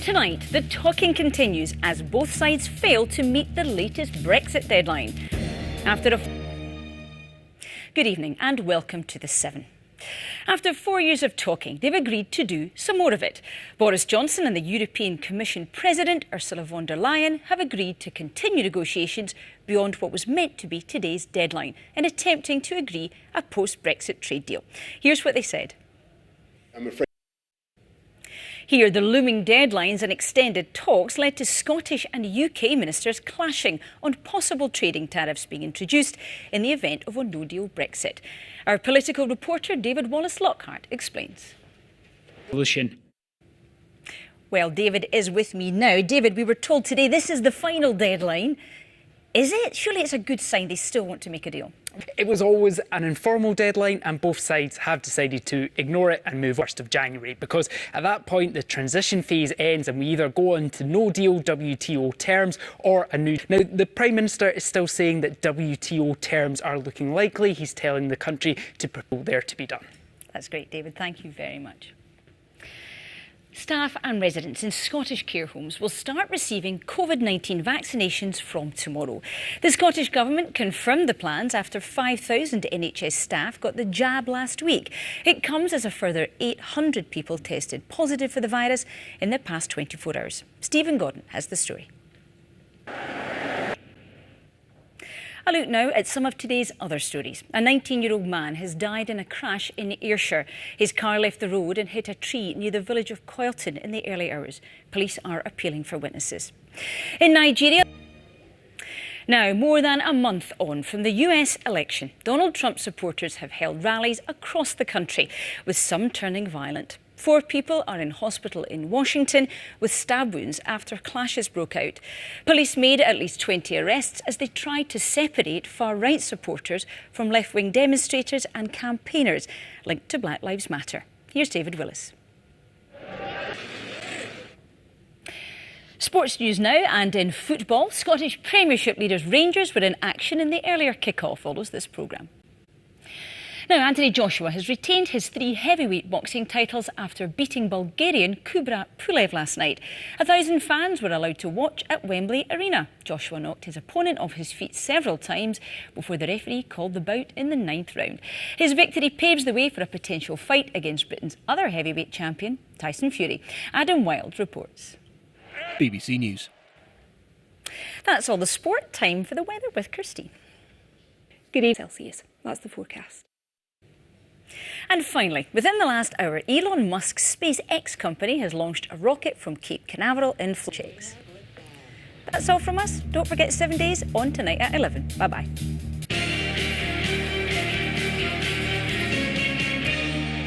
Tonight, the talking continues as both sides fail to meet the latest Brexit deadline. Good evening and welcome to The 7. After 4 years of talking, they've agreed to do some more of it. Boris Johnson and the European Commission President, Ursula von der Leyen, have agreed to continue negotiations beyond what was meant to be today's deadline in attempting to agree a post-Brexit trade deal. Here's what they said. I'm afraid. Here, the looming deadlines and extended talks led to Scottish and UK ministers clashing on possible trading tariffs being introduced in the event of a no-deal Brexit. Our political reporter David Wallace-Lockhart explains. Well, David is with me now. David, we were told today this is the final deadline. Is it? Surely it's a good sign they still want to make a deal. It was always an informal deadline and both sides have decided to ignore it and move 1st of January because at that point the transition phase ends and we either go on to no deal WTO terms or a new... Now, the Prime Minister is still saying that WTO terms are looking likely. He's telling the country to propose there to be done. That's great, David. Thank you very much. Staff and residents in Scottish care homes will start receiving COVID-19 vaccinations from tomorrow. The Scottish Government confirmed the plans after 5,000 NHS staff got the jab last week. It comes as a further 800 people tested positive for the virus in the past 24 hours. Stephen Gordon has the story. A look now at some of today's other stories. A 19-year-old man has died in a crash in Ayrshire. His car left the road and hit a tree near the village of Coylton in the early hours. Police are appealing for witnesses. In Nigeria, now, more than a month on from the US election, Donald Trump supporters have held rallies across the country, with some turning violent. 4 people are in hospital in Washington with stab wounds after clashes broke out. Police made at least 20 arrests as they tried to separate far-right supporters from left-wing demonstrators and campaigners linked to Black Lives Matter. Here's David Willis. Sports news now, and in football, Scottish Premiership leaders Rangers were in action in the earlier kick-off. Follows this programme. Now, Anthony Joshua has retained his 3 heavyweight boxing titles after beating Bulgarian Kubrat Pulev last night. 1,000 fans were allowed to watch at Wembley Arena. Joshua knocked his opponent off his feet several times before the referee called the bout in the 9th round. His victory paves the way for a potential fight against Britain's other heavyweight champion, Tyson Fury. Adam Wilde reports. BBC News. That's all the sport. Time for the weather with Kirsty. Good evening. Celsius. That's the forecast. And finally, within the last hour, Elon Musk's SpaceX company has launched a rocket from Cape Canaveral in Florida. That's all from us. Don't forget 7 days on tonight at 11. Bye-bye.